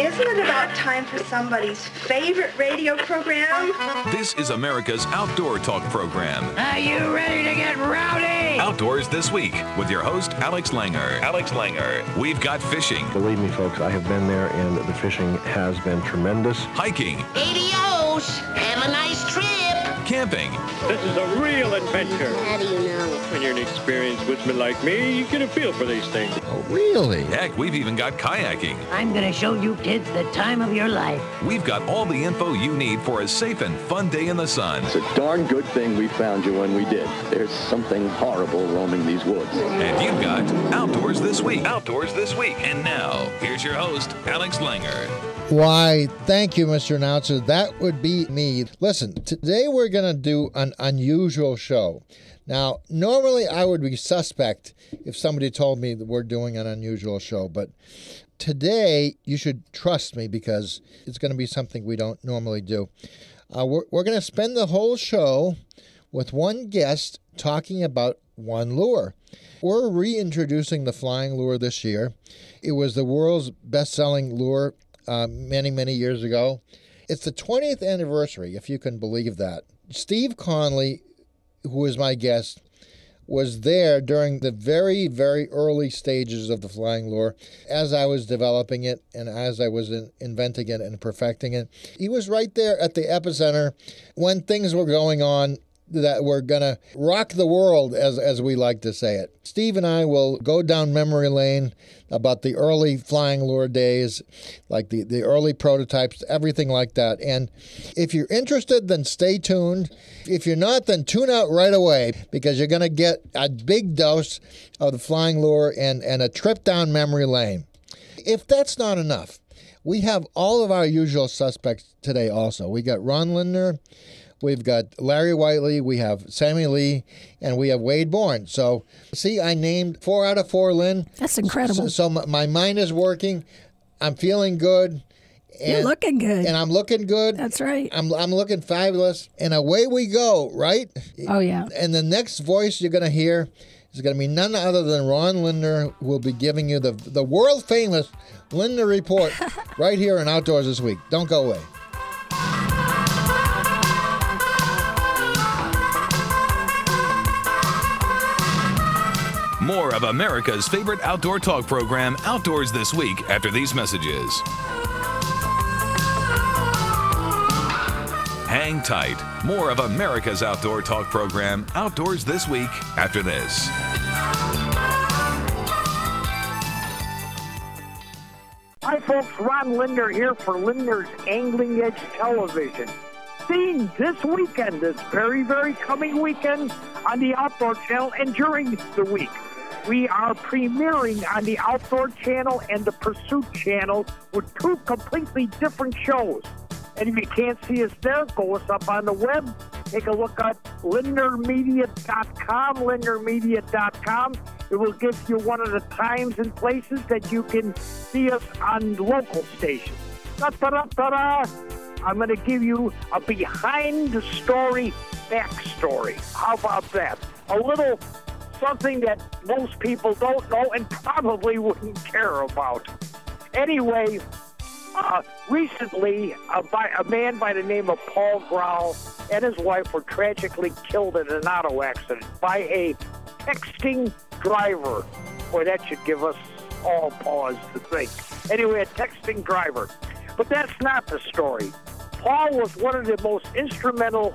Isn't it about time for somebody's favorite radio program? This is America's Outdoor Talk program. Are you ready to get rowdy? Outdoors This Week with your host, Alex Langer. Alex Langer. We've got fishing. Believe me, folks, I have been there, and the fishing has been tremendous. Hiking. Adios. Have a nice trip. Camping. This is a real adventure. How do you know? When you're an experienced woodsman like me, you get a feel for these things. Oh, really? Heck, we've even got kayaking. I'm going to show you kids the time of your life. We've got all the info you need for a safe and fun day in the sun. It's a darn good thing we found you when we did. There's something horrible roaming these woods. And you've got Outdoors This Week. Outdoors This Week. And now, here's your host, Alex Langer. Why, thank you, Mr. Announcer. That would be me. Listen, today we're going to do an unusual show. Now, normally I would be suspect if somebody told me that we're doing an unusual show, but today you should trust me because it's going to be something we don't normally do. We're going to spend the whole show with one guest talking about one lure. We're reintroducing the flying lure this year. It was the world's best-selling lure many, many years ago. It's the 20th anniversary, if you can believe that. Steve Conley, who is my guest, was there during the very, very early stages of the flying lure as I was developing it and as I was inventing it and perfecting it. He was right there at the epicenter when things were going on that were going to rock the world, as we like to say it. Steve and I will go down memory lane about the early flying lure days, like the early prototypes, everything like that. And if you're interested, then stay tuned. If you're not, then tune out right away because you're going to get a big dose of the flying lure and a trip down memory lane. If that's not enough, we have all of our usual suspects today also. We got Ron Lindner, we've got Larry Whiteley, we have Sammy Lee, and we have Wade Bourne. So, see, I named 4 out of 4, Lynn. That's incredible. So my mind is working. I'm feeling good. And, you're looking good. And I'm looking good. That's right. I'm looking fabulous. And away we go, right? Oh, yeah. And the next voice you're going to hear is going to be none other than Ron Lindner, who will be giving you the world-famous Lindner Report right here in Outdoors This Week. Don't go away. More of America's favorite outdoor talk program, Outdoors This Week, after these messages. Hang tight. More of America's outdoor talk program, Outdoors This Week, after this. Hi, folks. Ron Lindner here for Lindner's Angling Edge Television. Seen this weekend, this very, very coming weekend on the Outdoor Channel and during the week. We are premiering on the Outdoor Channel and the Pursuit Channel with 2 completely different shows. And if you can't see us there, go us up on the web. Take a look at lindermedia.com, lindermedia.com. It will give you one of the times and places that you can see us on local stations. Da-da-da-da-da. I'm going to give you a behind-the-story backstory. How about that? A little something that most people don't know and probably wouldn't care about. Anyway, recently, a man by the name of Paul Grau and his wife were tragically killed in an auto accident by a texting driver. Boy, that should give us all pause to think. Anyway, a texting driver. But that's not the story. Paul was one of the most instrumental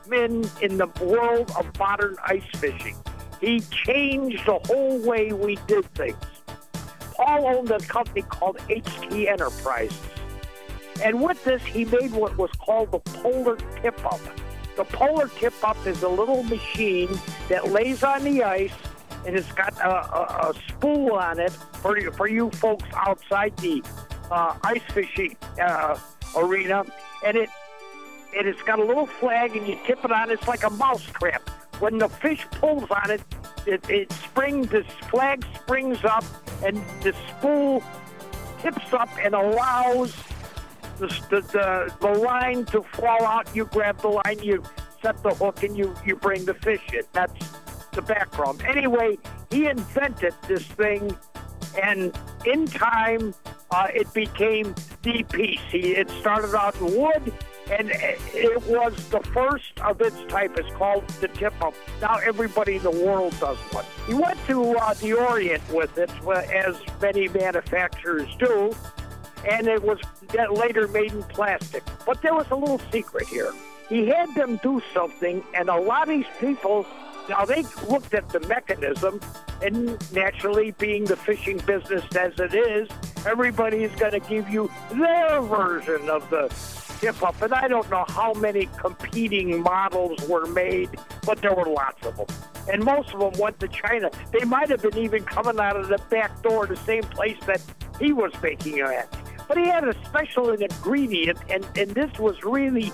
men in the world of modern ice fishing. He changed the whole way we did things. Paul owned a company called HT Enterprises. And with this, he made what was called the Polar Tip-Up. The Polar Tip-Up is a little machine that lays on the ice, and it's got a spool on it for you folks outside the ice fishing arena. And it's got a little flag, and you tip it on. It's like a mouse trap. When the fish pulls on it, this flag springs up, and the spool tips up and allows the line to fall out. You grab the line, you set the hook, and you bring the fish in. That's the background. Anyway, he invented this thing, and in time, it became the piece. It started out in wood, and it was the first of its type. It's called the tip-up. Now everybody in the world does one. He went to the Orient with it, as many manufacturers do, and it was later made in plastic. But there was a little secret here. He had them do something, and a lot of these people, now they looked at the mechanism, and naturally, being the fishing business as it is, everybody is going to give you their version of the tip-up. And I don't know how many competing models were made, but there were lots of them. And most of them went to China. They might have been even coming out of the back door, the same place that he was making it at. But he had a special ingredient, and this was really...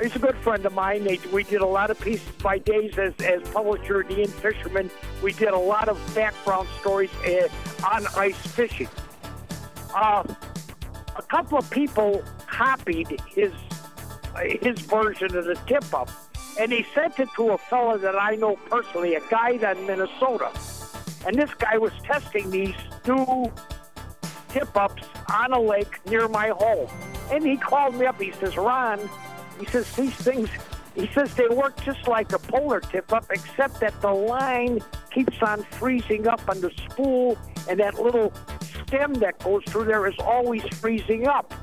he's a good friend of mine. We did a lot of pieces by days as publisher at Ian Fisherman. We did a lot of background stories on ice fishing. A couple of people copied his version of the tip-up, and he sent it to a fellow that I know personally, a guide in Minnesota. And this guy was testing these new tip-ups on a lake near my home. And he called me up. He says, Ron, he says, these things, he says, they work just like a polar tip-up, except that the line keeps on freezing up on the spool, and that little stem that goes through there is always freezing up.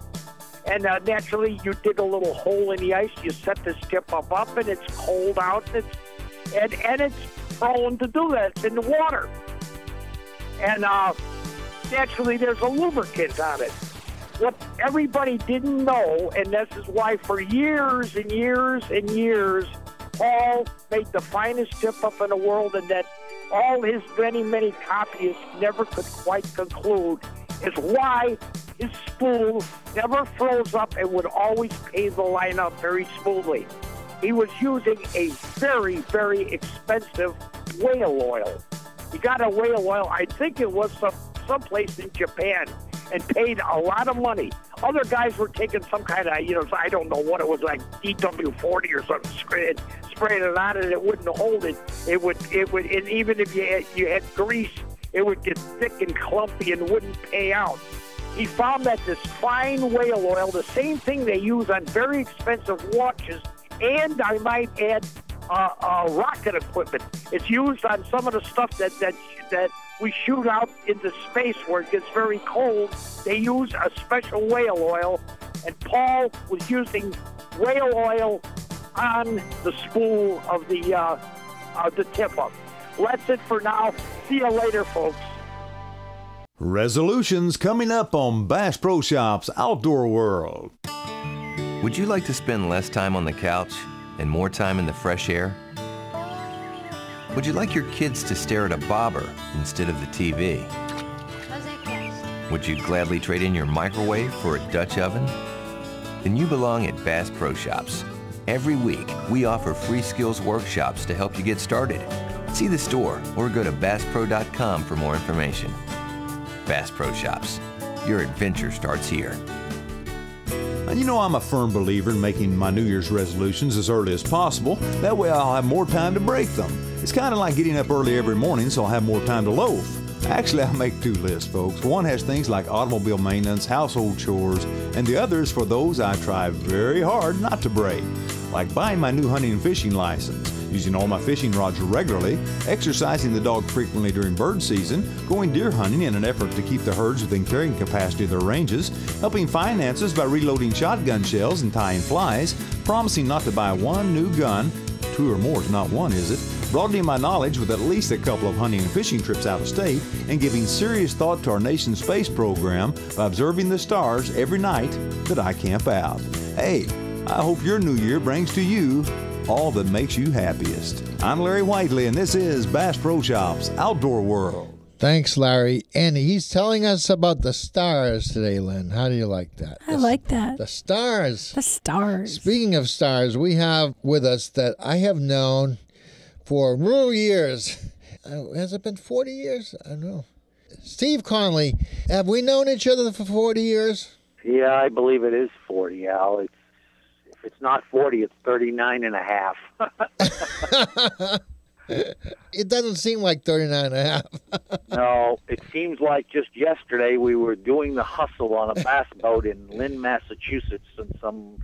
And naturally, you dig a little hole in the ice, you set this tip-up up, and it's cold out, and it's prone to do that. It's in the water. And naturally, there's a lubricant on it. What everybody didn't know, and this is why for years and years and years, Paul made the finest tip-up in the world, and that all his many, many copyists never could quite conclude, is why his spool never froze up and would always pay the line up very smoothly. He was using a very, very expensive whale oil. He got a whale oil, I think it was someplace in Japan, and paid a lot of money. Other guys were taking some kind of, I don't know what it was, like DW40 or something, spraying it on it, and it wouldn't hold it. It would, and even if you had grease, it would get thick and clumpy and wouldn't pay out. He found that this fine whale oil, the same thing they use on very expensive watches, and I might add, rocket equipment. It's used on some of the stuff that we shoot out into space where it gets very cold. They use a special whale oil, and Paul was using whale oil on the spool of the tip-up. That's it for now. See you later, folks. Resolutions coming up on Bass Pro Shops Outdoor World. Would you like to spend less time on the couch and more time in the fresh air? Would you like your kids to stare at a bobber instead of the TV? Would you gladly trade in your microwave for a Dutch oven? Then you belong at Bass Pro Shops. Every week, we offer free skills workshops to help you get started. See the store or go to BassPro.com for more information. Bass Pro Shops. Your adventure starts here. And I'm a firm believer in making my New Year's resolutions as early as possible. That way I'll have more time to break them. It's kind of like getting up early every morning so I'll have more time to loaf. Actually, I make two lists, folks. One has things like automobile maintenance, household chores, and the other is for those I try very hard not to break, like buying my new hunting and fishing license, using all my fishing rods regularly, exercising the dog frequently during bird season, going deer hunting in an effort to keep the herds within carrying capacity of their ranges, helping finances by reloading shotgun shells and tying flies, promising not to buy one new gun, two or more is not one, is it? Broadening my knowledge with at least a couple of hunting and fishing trips out of state, and giving serious thought to our nation's space program by observing the stars every night that I camp out. Hey, I hope your new year brings to you all that makes you happiest. I'm Larry Whiteley, and this is Bass Pro Shops Outdoor World. Thanks, Larry. And he's telling us about the stars today, Lynn. How do you like that? I like that. The stars. The stars. Speaking of stars, we have with us that I have known for years. Has it been 40 years? I don't know. Steve Conley. Have we known each other for 40 years? Yeah, I believe it is 40, Al. If it's not 40, it's 39 and a half. It doesn't seem like 39 and a half. No, it seems like just yesterday we were doing the hustle on a bass boat in Lynn, Massachusetts, in some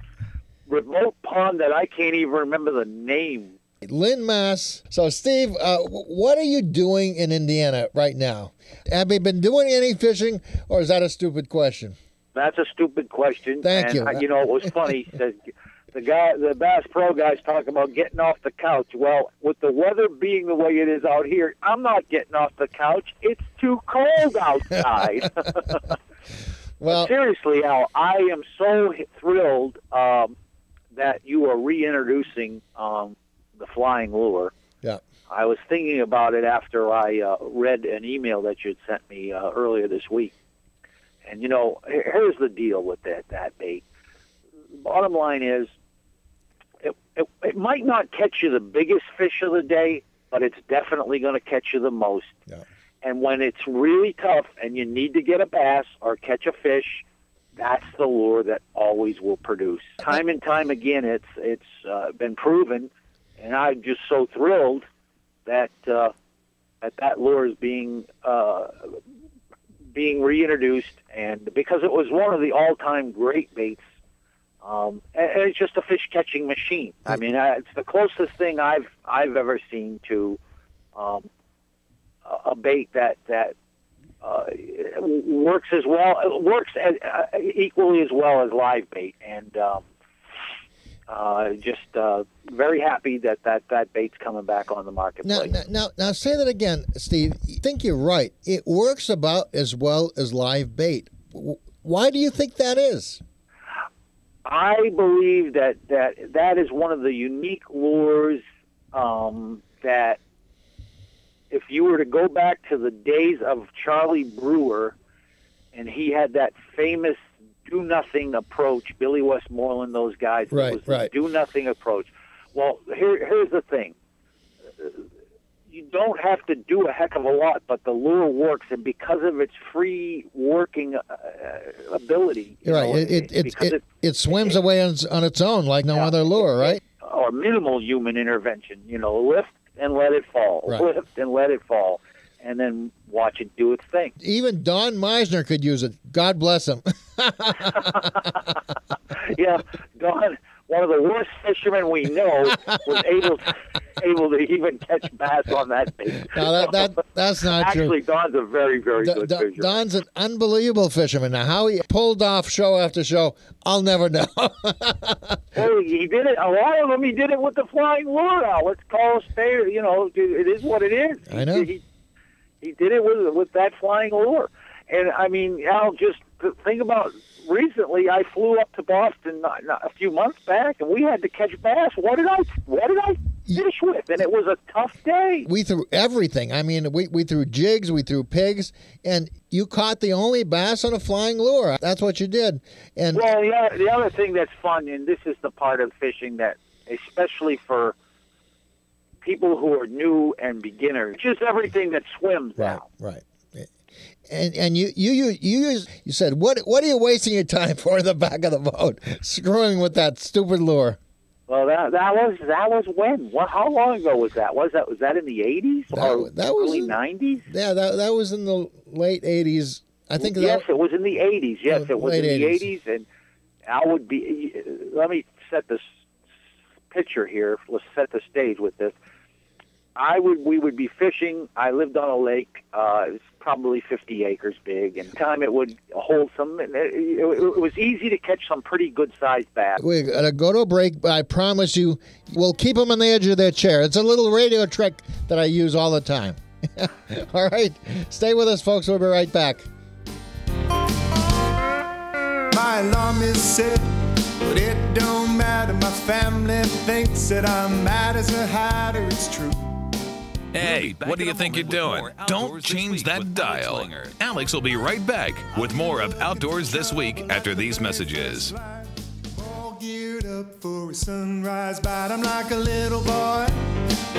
remote pond that I can't even remember the name. Lynn, Mass. So, Steve, what are you doing in Indiana right now? Have you been doing any fishing, or is that a stupid question? That's a stupid question. Thank you. You know, it was funny. The Bass Pro guys talk about getting off the couch. Well, with the weather being the way it is out here, I'm not getting off the couch. It's too cold outside. Well, seriously, Al, I am so thrilled that you are reintroducing the flying lure. Yeah. I was thinking about it after I read an email that you had sent me earlier this week. And, you know, here's the deal with that bait. Bottom line is, it might not catch you the biggest fish of the day, but it's definitely going to catch you the most. Yeah. And when it's really tough and you need to get a bass or catch a fish, that's the lure that always will produce. Time and time again, it's been proven, and I'm just so thrilled that that lure is being reintroduced, and because it was one of the all-time great baits. And it's just a fish-catching machine. I mean, it's the closest thing I've ever seen to a bait that works as well, equally as well as live bait, and just very happy that bait's coming back on the marketplace. Now, say that again, Steve. I think you're right. It works about as well as live bait. Why do you think that is? I believe that is one of the unique lures that if you were to go back to the days of Charlie Brewer, and he had that famous do-nothing approach, Billy Westmoreland, those guys, right. Do-nothing approach. Well, here's the thing. You don't have to do a heck of a lot, but the lure works, and because of its free working ability, you're right. It swims away on its own like no other lure, right? Or minimal human intervention. You know, lift and let it fall, lift and let it fall, and then watch it do its thing. Even Don Meisner could use it. God bless him. Yeah, Don, one of the worst fishermen we know, was able to even catch bass on that bait. No, that's not Actually, true. Actually, Don's a very, very good fisherman. Don's an unbelievable fisherman. Now, how he pulled off show after show, I'll never know. Hey, he did it. A lot of them, he did it with the flying lure. Al, let's call a spade. You know, it is what it is. I know. He did it with that flying lure. And, I mean, Al, just think about recently, I flew up to Boston a few months back, and we had to catch bass. What did I fish with? And it was a tough day. We threw everything. I mean, we threw jigs, we threw pigs, and you caught the only bass on a flying lure. That's what you did. And well, the other thing that's fun, and this is the part of fishing that, especially for people who are new and beginners, just everything that swims now. Right. And you said, what are you wasting your time for in the back of the boat, screwing with that stupid lure? Well, that was when? How long ago was that? Was that in the 80s or early 90s? Yeah, that was in the late 80s. I think. Yes, it was in the 80s. Yes, it was in the 80s, and I would be. Let me set this picture here. Let's set the stage with this. We would be fishing. I lived on a lake. It was probably 50 acres big, and time it would hold some. It was easy to catch some pretty good-sized bass. We're going to go to a break, but I promise you, we'll keep them on the edge of their chair. It's a little radio trick that I use all the time. All right, stay with us, folks. We'll be right back. My alarm is set, but it don't matter. My family thinks that I'm mad as a hatter. It's true. Hey, what do you think you're doing? Don't change that dial. Alex will be right back with more of Outdoors This Week after these messages. All geared up for a sunrise bite. I'm like a little boy on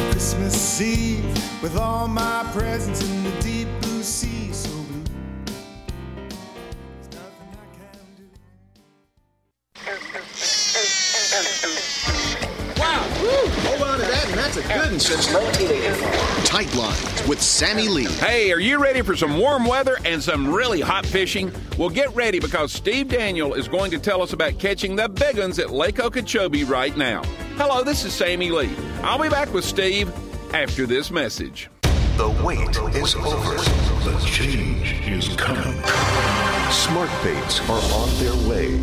Christmas Eve with all my presents in the deep blue sea. So blue. There's nothing I can do. Wow! Woo. Hold on to that, and that's That's a good one since 1984. Tight Lines with Sammy Lee. Hey, are you ready for some warm weather and some really hot fishing? Well, get ready because Steve Daniel is going to tell us about catching the big ones at Lake Okeechobee right now. Hello, this is Sammy Lee. I'll be back with Steve after this message. The wait is over. The change is coming. Smart baits are on their way.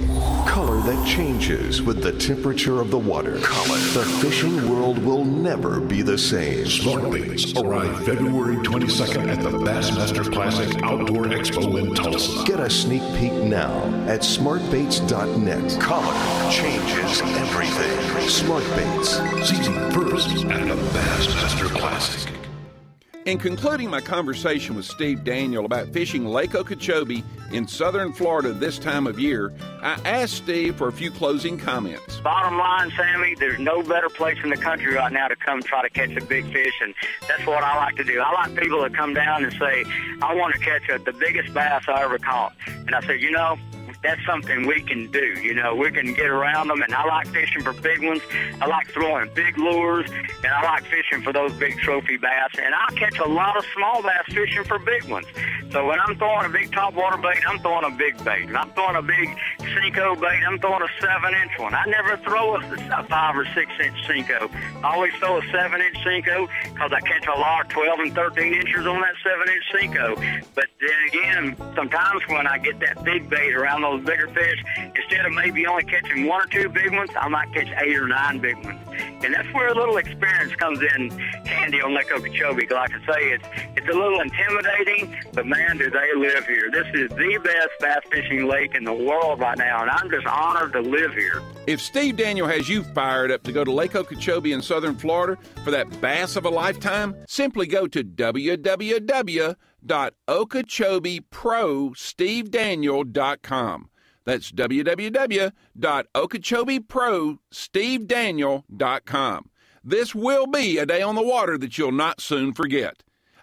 Color that changes with the temperature of the water. Color. The fishing world will never be the same. Smart baits arrive February 22nd at the Bassmaster Classic Outdoor Expo in Tulsa. Get a sneak peek now at smartbaits.net. Color changes everything. Smart baits. Season first at the Bassmaster Classic. In concluding my conversation with Steve Daniel about fishing Lake Okeechobee in southern Florida this time of year, I asked Steve for a few closing comments. Bottom line, Sammy, there's no better place in the country right now to come try to catch a big fish, and that's what I like to do. I like people to come down and say, I want to catch the biggest bass I ever caught. And I said, that's something we can do. We can get around them, and I like fishing for big ones. I like throwing big lures, and I like fishing for those big trophy bass. And I catch a lot of small bass fishing for big ones. So when I'm throwing a big topwater bait, I'm throwing a big bait. When I'm throwing a big Cinco bait, I'm throwing a 7-inch one. I never throw a 5 or 6 inch Cinco. I always throw a 7-inch Cinco because I catch a lot of 12 and 13 inches on that 7-inch Cinco. But then again, sometimes when I get that big bait around those bigger fish, instead of maybe only catching 1 or 2 big ones, I might catch 8 or 9 big ones. And that's where a little experience comes in handy on Lake Okeechobee. Like I say, it's a little intimidating, but man, do they live here. This is the best bass fishing lake in the world right now, and I'm just honored to live here. If Steve Daniel has you fired up to go to Lake Okeechobee in southern Florida for that bass of a lifetime, simply go to www.okeechobeeprostevedaniel.com. That's www.okeechobeeprostevedaniel.com. This will be a day on the water that you'll not soon forget.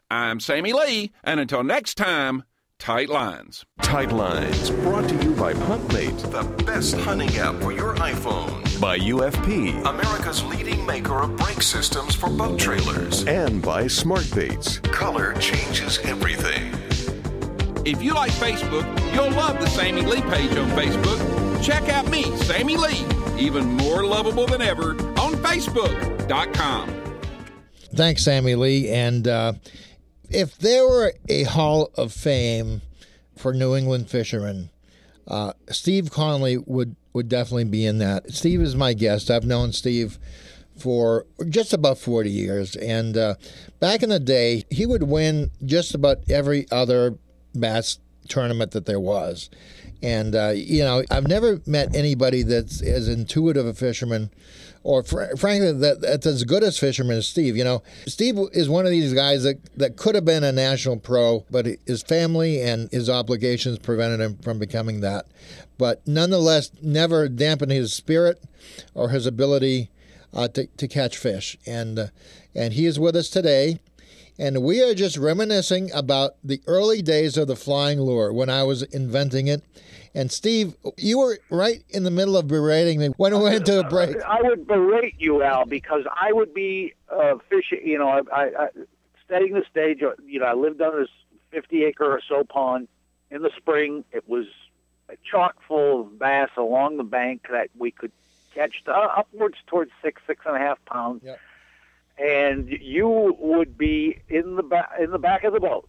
I'm Sammy Lee, and until next time, Tight Lines. Tight Lines, brought to you by HuntMate, the best hunting app for your iPhone. By UFP, America's leading maker of brake systems for boat trailers. And by Smart Baits, color changes everything. If you like Facebook, you'll love the Sammy Lee page on Facebook. Check out me, Sammy Lee, even more lovable than ever on Facebook.com. Thanks, Sammy Lee. And if there were a Hall of Fame for New England fishermen, Steve Conley would definitely be in that. Steve is my guest. I've known Steve for just about 40 years. And back in the day, he would win just about every other bass tournament that there was. And, I've never met anybody that's as intuitive a fisherman or, frankly, that's as good as fisherman as Steve. Steve is one of these guys that could have been a national pro, but his family and his obligations prevented him from becoming that. But nonetheless, never dampened his spirit or his ability to catch fish. And he is with us today. And we are just reminiscing about the early days of the flying lure when I was inventing it. And Steve, you were right in the middle of berating me when we went to a break. I would berate you, Al, because I would be fishing, I setting the stage. I lived on this 50-acre or so pond. In the spring, it was chock full of bass along the bank that we could catch upwards towards 6.5 pounds. Yep. And you would be in the back of the boat,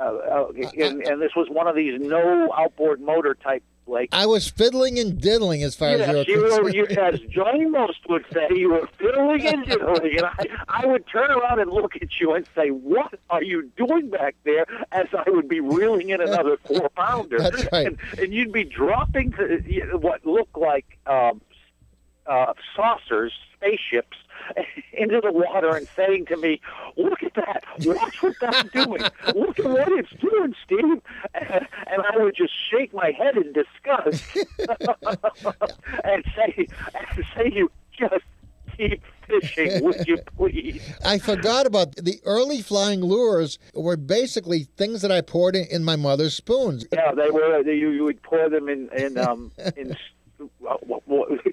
and this was one of these no outboard motor type lakes. I was fiddling and diddling as far as you were concerned. As Johnny Most would say, you were fiddling and diddling, and I would turn around and look at you and say, "What are you doing back there?" As I would be reeling in another 4-pounder. That's right. And you'd be dropping what looked like saucers, spaceships, into the water and saying to me, "Look at that! Watch what that's doing! Look at what it's doing, Steve!" And I would just shake my head in disgust and say, "You just keep fishing, would you please?" I forgot about the early flying lures were basically things that I poured in my mother's spoons. Yeah, they were. You would pour them in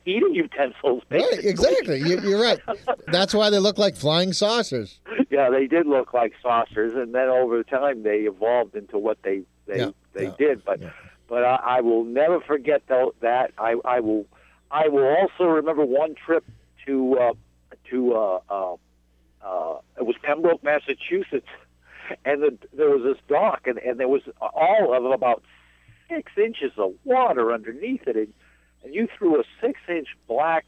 eating utensils. Basically. Right, exactly. You're right. That's why they look like flying saucers. Yeah, they did look like saucers, and then over time they evolved into what they did. But I will never forget that. I will also remember one trip to it was Pembroke, Massachusetts, and there was this dock, and there was all of about 6 inches of water underneath it, and you threw a 6-inch black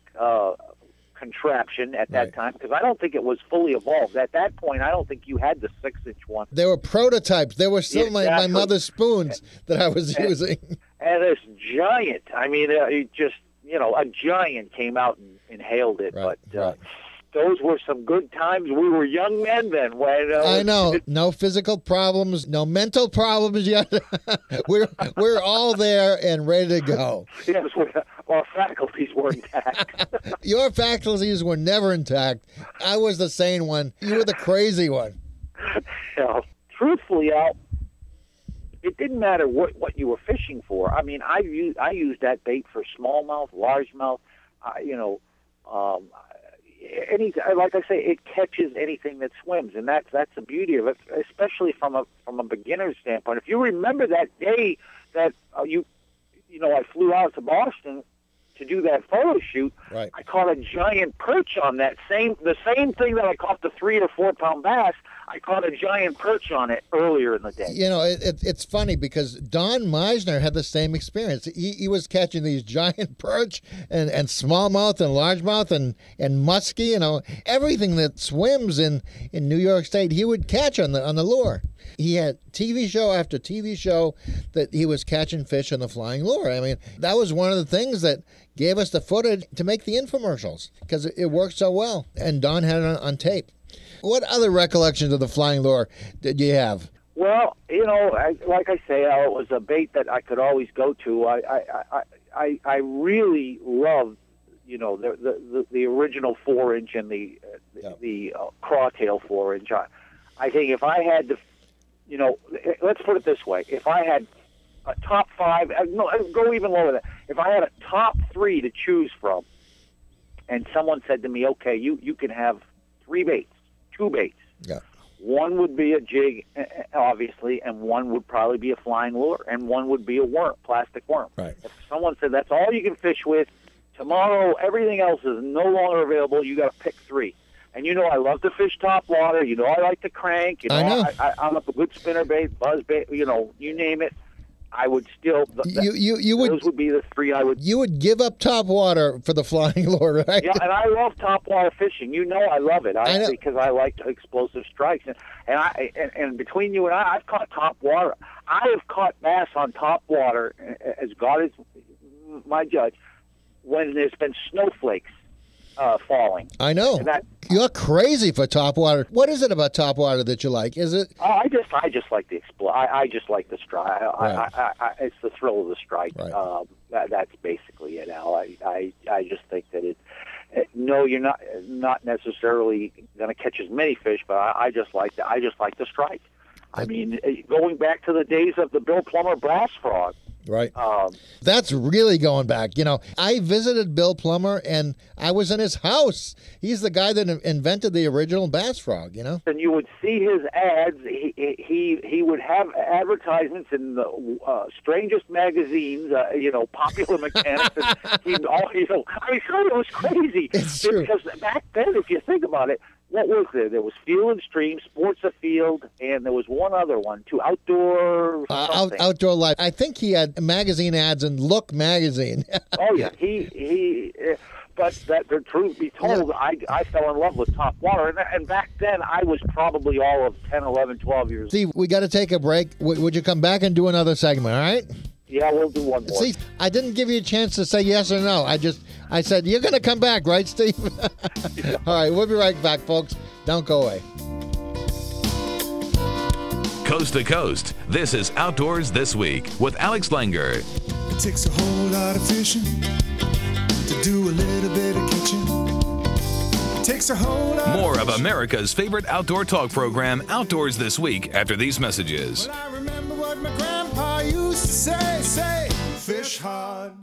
contraption at that time, because I don't think it was fully evolved. At that point, I don't think you had the 6-inch one. They were prototypes. They were still my mother's spoons that I was using. And this giant, I mean, it just, a giant came out and inhaled it. Right, but those were some good times. We were young men then. When I know. No physical problems, no mental problems yet. we're all there and ready to go. Yes, our faculties were intact. Your faculties were never intact. I was the sane one. You were the crazy one. Truthfully, Al, it didn't matter what you were fishing for. I mean, I used that bait for smallmouth, largemouth, anything. Like I say, it catches anything that swims, and that's the beauty of it, especially from a beginner's standpoint. If you remember that day that I flew out to Boston to do that photo shoot, I caught a giant perch on the same thing that I caught the 3 or 4 pound bass. I caught a giant perch on it earlier in the day. It's funny because Don Meisner had the same experience. He was catching these giant perch and smallmouth and largemouth and muskie, everything that swims in New York State, he would catch on the lure. He had TV show after TV show that he was catching fish on the flying lure. I mean, that was one of the things that gave us the footage to make the infomercials because it worked so well. And Don had it on tape. What other recollections of the flying lure did you have? Well, like I say, it was a bait that I could always go to. I really loved, the original 4-inch and the crawtail 4-inch. I think if I had to, let's put it this way: if I had a top 5, no, go even lower than that. If I had a top 3 to choose from, and someone said to me, "Okay, you can have 3 baits." 2 baits. Yeah. One would be a jig, obviously, and one would probably be a flying lure, and one would be a worm, plastic worm. Right. If someone said that's all you can fish with, tomorrow everything else is no longer available, you got to pick 3. And I love to fish top water. I like to crank. I know. I'm a good spinner bait, buzz bait. You name it. I would still. Those would be the 3 I would. You would give up top water for the flying lure, right? Yeah, and I love top water fishing. I love it. I know. Because I like explosive strikes, and between you and I've caught top water. I have caught bass on top water, as God is my judge, when there's been snowflakes falling. I know. You're crazy for top water. What is it about top water that you like? Is it? I just like the I just like the strike. It's the thrill of the strike. Right. That's basically it, Al. I just think that you're not necessarily going to catch as many fish, but I just like the strike. I mean, going back to the days of the Bill Plummer brass frog. Right. That's really going back. I visited Bill Plummer, and I was in his house. He's the guy that invented the original bass frog, And you would see his ads. He would have advertisements in the strangest magazines, Popular Mechanics. It was crazy. It's true. Because back then, if you think about it, what was there? There was Field and Stream, Sports Afield, and there was one other one, too, Outdoor something. Outdoor Life. I think he had magazine ads in Look magazine. Oh, yeah. But the truth be told, I fell in love with top water. And back then, I was probably all of 10, 11, 12 years old. Steve, we got to take a break. Would you come back and do another segment, all right? Yeah, we'll do one more. See, I didn't give you a chance to say yes or no. I said, you're going to come back, right, Steve? All right, we'll be right back, folks. Don't go away. Coast to coast, this is Outdoors This Week with Alex Langer. It takes a whole lot of fishing to do a little bit of catching. It takes a whole lot More of America's favorite outdoor talk program, Outdoors This Week, after these messages. Well, I remember what my grandpa used to say, fish hard,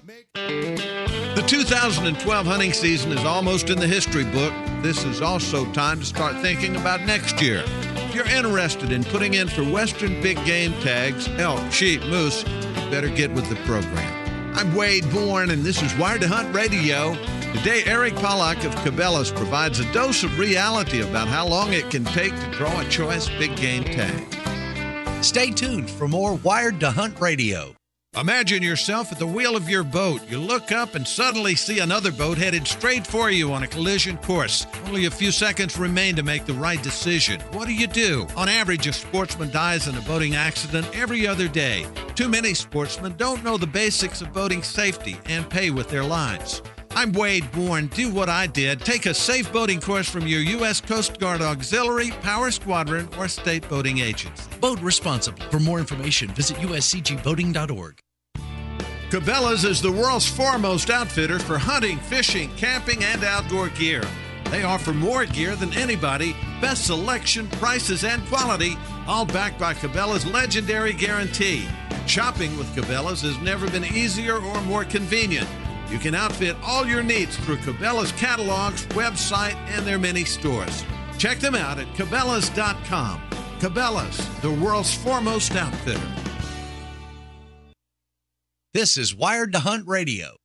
The 2012 hunting season is almost in the history book. This is also time to start thinking about next year. If you're interested in putting in for Western big game tags, elk, sheep, moose, you better get with the program. I'm Wade Bourne, and this is Wired to Hunt Radio. Today, Eric Pollack of Cabela's provides a dose of reality about how long it can take to draw a choice big game tag. Stay tuned for more Wired to Hunt Radio. Imagine yourself at the wheel of your boat. You look up and suddenly see another boat headed straight for you on a collision course. Only a few seconds remain to make the right decision. What do? On average, a sportsman dies in a boating accident every other day. Too many sportsmen don't know the basics of boating safety and pay with their lives. I'm Wade Bourne. Do what I did. Take a safe boating course from your U.S. Coast Guard Auxiliary, Power Squadron, or state boating agency. Boat responsibly. For more information, visit uscgboating.org. Cabela's is the world's foremost outfitter for hunting, fishing, camping, and outdoor gear. They offer more gear than anybody, best selection, prices, and quality, all backed by Cabela's legendary guarantee. Shopping with Cabela's has never been easier or more convenient. You can outfit all your needs through Cabela's catalogs, website, and their many stores. Check them out at Cabela's.com. Cabela's, the world's foremost outfitter. This is Wired to Hunt Radio.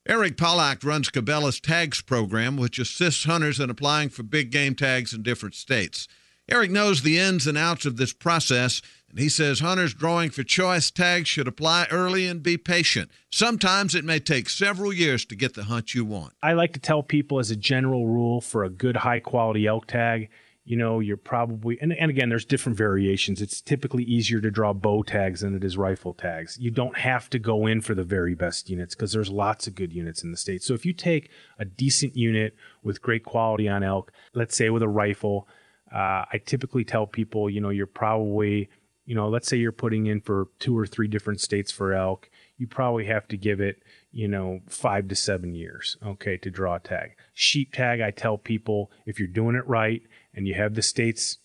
Eric Pollack runs Cabela's Tags program, which assists hunters in applying for big game tags in different states. Eric knows the ins and outs of this process, and he says hunters drawing for choice tags should apply early and be patient. Sometimes it may take several years to get the hunt you want. I like to tell people as a general rule for a good high-quality elk tag, you're probably, and again, there's different variations. It's typically easier to draw bow tags than it is rifle tags. You don't have to go in for the very best units because there's lots of good units in the state. So if you take a decent unit with great quality on elk, let's say with a rifle, I typically tell people, you're probably, let's say you're putting in for 2 or 3 different states for elk. You probably have to give it, 5 to 7 years, okay, to draw a tag. Sheep tag, I tell people, if you're doing it right and you have the states,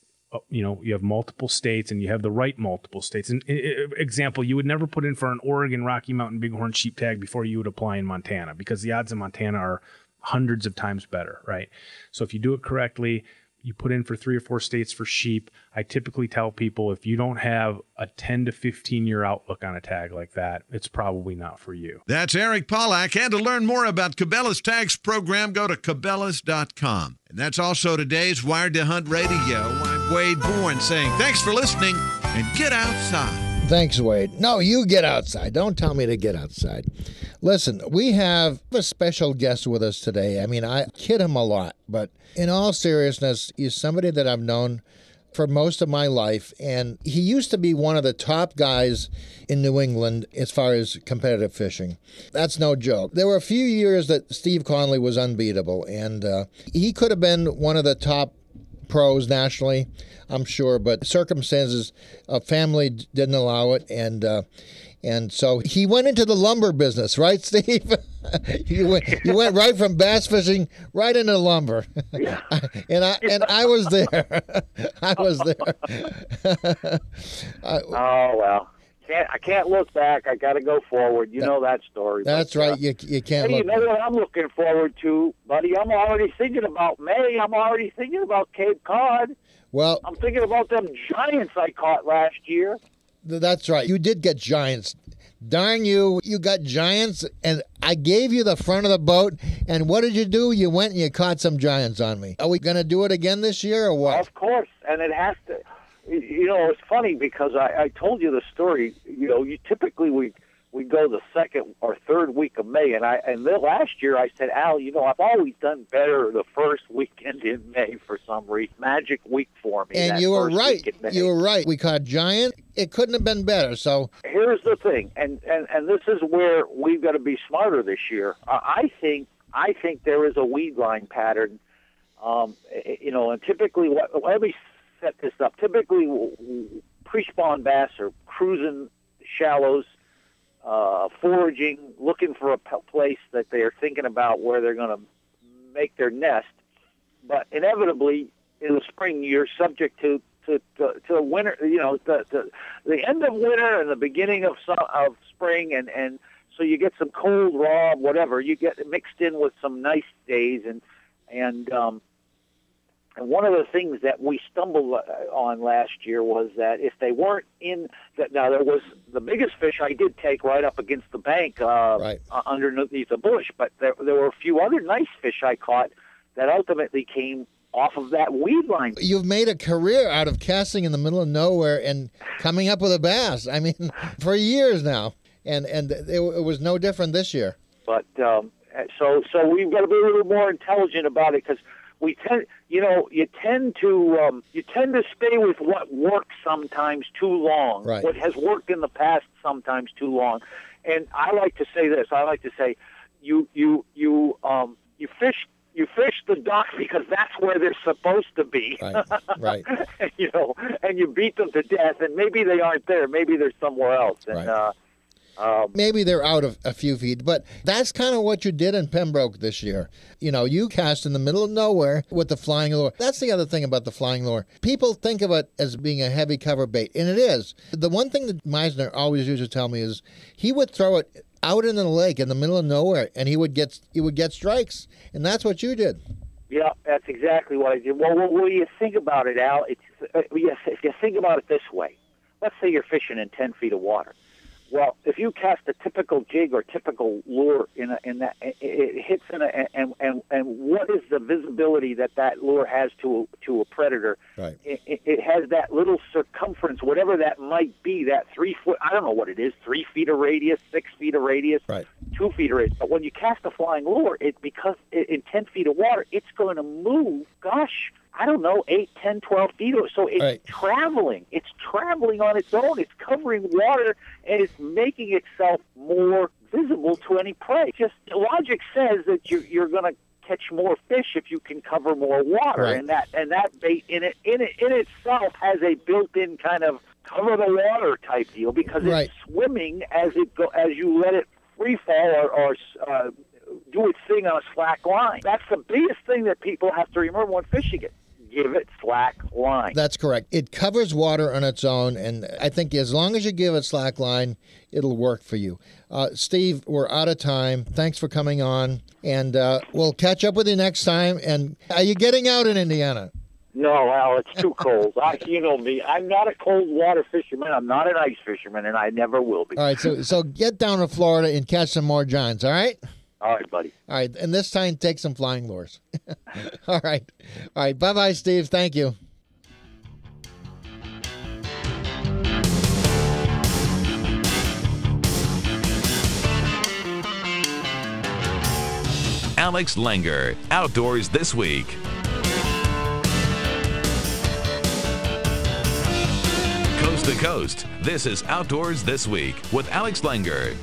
you have multiple states and you have the right multiple states. And example, you would never put in for an Oregon Rocky Mountain Bighorn sheep tag before you would apply in Montana because the odds in Montana are hundreds of times better, right? So if you do it correctly, you put in for 3 or 4 states for sheep. I typically tell people if you don't have a 10 to 15 year outlook on a tag like that, it's probably not for you. That's Eric Pollack. And to learn more about Cabela's Tags program, go to Cabela's.com. And that's also today's Wired to Hunt Radio. I'm Wade Bourne saying thanks for listening and get outside. Thanks, Wade. No, you get outside. Don't tell me to get outside. Listen, we have a special guest with us today. I mean, I kid him a lot, but in all seriousness, he's somebody that I've known for most of my life, and he used to be one of the top guys in New England as far as competitive fishing. That's no joke. There were a few years that Steve Conley was unbeatable, and he could have been one of the top pros nationally, I'm sure, but circumstances of family didn't allow it, and so he went into the lumber business, right, Steve? You went right from bass fishing right into lumber. Yeah. and I was there. I was there. Oh well. I can't look back. I got to go forward. You know that story. That's right. You can't hey, look you know what I'm looking forward to, buddy? I'm already thinking about May. I'm already thinking about Cape Cod. Well, I'm thinking about them giants I caught last year. That's right. You did get giants. Darn you, you got giants, and I gave you the front of the boat, and what did you do? You went and you caught some giants on me. Are we going to do it again this year or what? Of course, and it has to. It's funny because I told you the story. You typically we go the second or third week of May, and then last year I said, Al, I've always done better the first weekend in May for some reason. Magic week for me. And you were right. You were right. We caught giant. It couldn't have been better. So here's the thing, and this is where we've got to be smarter this year. I think there is a weed line pattern. And typically, let me set this up. Typically, pre-spawn bass are cruising shallows, foraging, looking for a place that they are thinking about where they're going to make their nest. But inevitably, in the spring, you're subject to winter. The end of winter and the beginning of spring, and So you get some cold, raw, whatever. You get it mixed in with some nice days, and one of the things that we stumbled on last year was that if they weren't in, now there was the biggest fish I did take right up against the bank underneath the bush, but there were a few other nice fish I caught that ultimately came off of that weed line. You've made a career out of casting in the middle of nowhere and coming up with a bass. I mean, for years now, and it was no different this year. But so we've got to be a little more intelligent about it, because we tend, you tend to stay with what works sometimes too long. Right. What has worked in the past sometimes too long. And I like to say this. I like to say, you fish the ducks because that's where they're supposed to be. Right. And you beat them to death, and maybe they aren't there. Maybe they're somewhere else. And maybe they're out of a few feet, but that's kind of what you did in Pembroke this year. You cast in the middle of nowhere with the flying lure. That's the other thing about the flying lure. People think of it as being a heavy cover bait, and it is. The one thing that Meisner always used to tell me is he would throw it out in the lake in the middle of nowhere, and he would get strikes, and that's what you did. Yeah, that's exactly what I did. Well, when you think about it, Al, if you think about it this way, let's say you're fishing in 10 feet of water. Well, if you cast a typical jig or typical lure in that, it hits in and what is the visibility that lure has to a predator? Right. It has that little circumference, whatever that might be, that 3 foot. I don't know what it is. 3 feet of radius, 6 feet of radius, right. 2 feet of radius. But when you cast a flying lure, because in 10 feet of water, it's going to move. Gosh, I don't know, 8, 10, 12 feet. So it's traveling. It's traveling on its own. It's covering water, and it's making itself more visible to any prey. Just logic says that you're going to catch more fish if you can cover more water, right. and that bait in itself has a built-in kind of cover the water type deal, because right. it's swimming as you let it free fall or do its thing on a slack line. That's the biggest thing that people have to remember when fishing it. Give it slack line. That's correct. It covers water on its own, and I think as long as you give it slack line, it'll work for you. Steve, we're out of time. Thanks for coming on, and we'll catch up with you next time. And are you getting out in Indiana? No, Al, it's too cold. You know me. I'm not a cold water fisherman. I'm not an ice fisherman, and I never will be. All right, so get down to Florida and catch some more giants, all right? All right, buddy. All right, and this time take some flying lures. All right. Bye-bye, Steve. Thank you. Alex Langer, Outdoors This Week. Coast to coast, this is Outdoors This Week with Alex Langer.